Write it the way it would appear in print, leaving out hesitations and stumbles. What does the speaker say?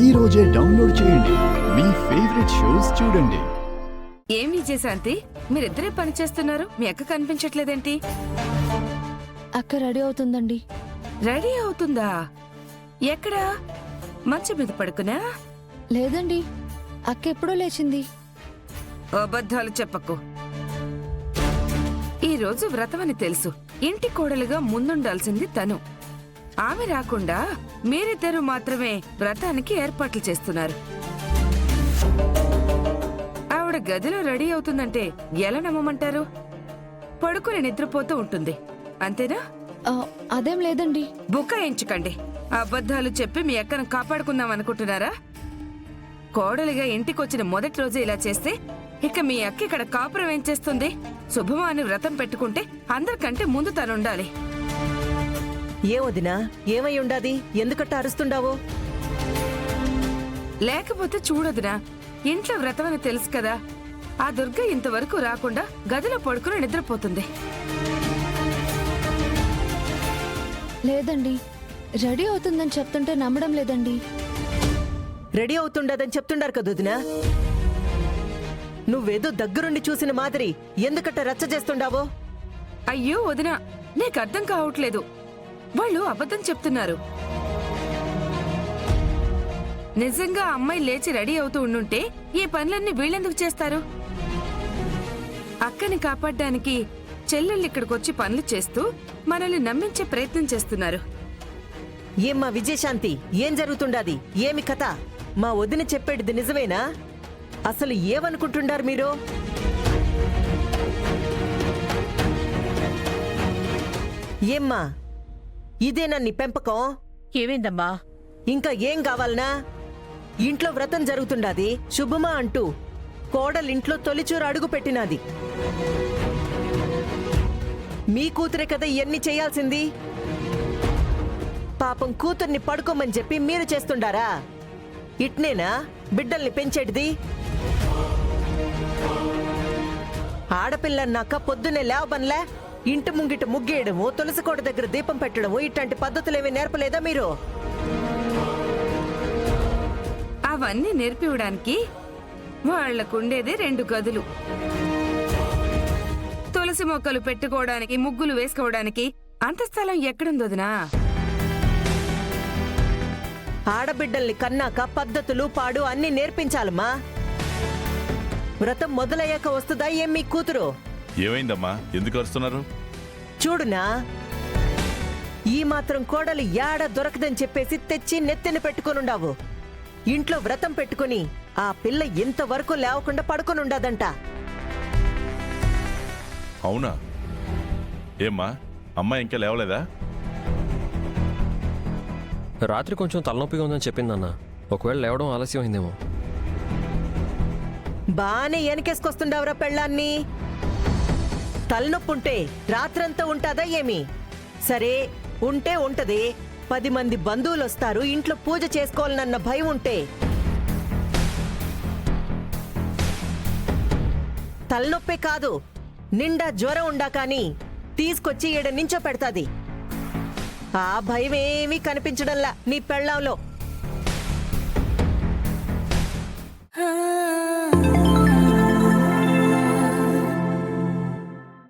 ఈ రోజే డౌన్లోడ్ చేయండి. మీ ఫేవరెట్ షోస్ చూడండి. ఏం విజయశాంతి, మీరిద్దరే పని చేస్తున్నారు, మీ అక్క కనిపించట్లేదేంటి? అక్క రెడీ అవుతుందండి. రెడీ అవుతుందా? ఎక్కడా? మంచం మీద పడుకునా? లేదండి, అక్క ఎప్పుడో లేచింది. అబద్ధాలు చెప్పకు. ఈ రోజు వ్రతమని తెలుసు. ఇంటి కోడలుగా ముందుండాల్సింది తను. ఆమె రాకుండా మీరిద్దరూ మాత్రమే వ్రతానికి ఏర్పాట్లు చేస్తున్నారు. ఆవిడ గదిలో రెడీ అవుతుందంటే ఎలా నమ్మమంటారు? పడుకుని నిద్రపోతూ ఉంటుంది, అంతేనా? అదేం లేదండి. బుకాయించకండి. అబద్ధాలు చెప్పి మీ అక్కను కాపాడుకుందాం అనుకుంటున్నారా? కోడలిగా ఇంటికొచ్చిన మొదటి రోజు ఇలా చేస్తే ఇక మీ అక్క ఇక్కడ కాపురం ఏం చేస్తుంది? శుభమా అని వ్రతం పెట్టుకుంటే అందరికంటే ముందు తనుండాలి. ఏ వదినా, ఏమై ఉండాది? ఎందుకట్ట అరుస్తుండావు? లేకపోతే చూడదునా, ఇంట్లో వ్రతం అని తెలుసు కదా. ఆ దుర్గ ఇంతవరకు రాకుండా గదిలో పడుకుని నిద్రపోతుంది. లేదండి, రెడీ అవుతుందని చెప్తుంటే నమ్మడం లేదండి. రెడీ అవుతుండదని చెప్తుండారు కదా వదినా. నువ్వేదో దగ్గరుండి చూసిన మాదిరి ఎందుకట్ట రచ్చ చేస్తుండావో? అయ్యో వదినా, నీకు అర్థం కావట్లేదు. వాళ్ళు అబద్ధం చెప్తున్నారు. నిజంగా అమ్మాయి లేచి రెడీ అవుతూ ఉండుంటే ఈ పనులన్నీ వీళ్ళెందుకు చేస్తారు? అక్కని కాపాడ్డానికి చెల్లెళ్ళు ఇక్కడికొచ్చి పనులు చేస్తూ మనల్ని నమ్మించే ప్రయత్నం చేస్తున్నారు. ఏమ్మా విజయశాంతి, ఏం జరుగుతుండాది? ఏమి కథ? మా వదిన చెప్పేటిది నిజమేనా? అసలు ఏమనుకుంటుండారు మీరు? ఏమ్మా, ఇదేనా నీ పెంపకం? ఏమైందమ్మా? ఇంకా ఏం కావాలనా? ఇంట్లో వ్రతం జరుగుతుండాది, శుభమా అంటూ కోడలింట్లో తొలిచూరు అడుగు పెట్టినాది. మీ కూతురే కదా ఇవన్నీ చేయాల్సింది. పాపం కూతుర్ని పడుకోమని చెప్పి మీరు చేస్తుండారా? ఇట్నేనా బిడ్డల్ని పెంచేటిది? ఆడపిల్లన్నాక పొద్దున్నే లేవబన్లే, ఇంటి ముంగిట ముగ్గేయడము, తులసికోట దగ్గర దీపం పెట్టడము, ఇట్లాంటి పద్ధతులేమీ నేర్పలేదా మీరు? అవన్నీ నేర్పివ్వడానికి వాళ్లకుండేదే 2 గదులు. తులసి మొక్కలు పెట్టుకోవడానికి, ముగ్గులు వేసుకోవడానికి అంత స్థలం ఎక్కడుందోదినా? ఆడబిడ్డల్ని కన్నాక పద్ధతులు పాడు అన్ని నేర్పించాలమ్మా. వ్రతం మొదలయ్యాక వస్తుందా ఏం మీ కూతురు? ఏమైందమ్మా, ఎందుకు అరుస్తున్నారు? చూడునా, ఈ మాత్రం కోడలు యాడ దొరకదని చెప్పేసి తెచ్చి నెత్తిన పెట్టుకునుండావు. ఇంట్లో వ్రతం పెట్టుకుని ఆ పిల్ల ఇంతవరకు లేవకుండా పడుకునుండదంట. అవునా? ఏమ్మా, అమ్మాయి ఇంకా లేవలేదా? రాత్రి కొంచెం తలనొప్పిగా ఉందని చెప్పిందన్న. ఒకవేళ లేవడం ఆలస్యం అయిందేమో. బానే వెనకేసుకొస్తుండవరా పెళ్ళాన్ని? తలనొప్పుంటే రాత్రంతా ఉంటాదా ఏమి? సరే, ఉంటే ఉంటది. 10 మంది బంధువులు వస్తారు, ఇంట్లో పూజ చేసుకోవాలన్న భయం ఉంటే తలనొప్పే కాదు, నిండా జ్వరం ఉండా కాని తీసుకొచ్చి ఈడ నించో పెడతాది. ఆ భయం ఏమీ కనిపించడంలా నీ పెళ్ళాంలో.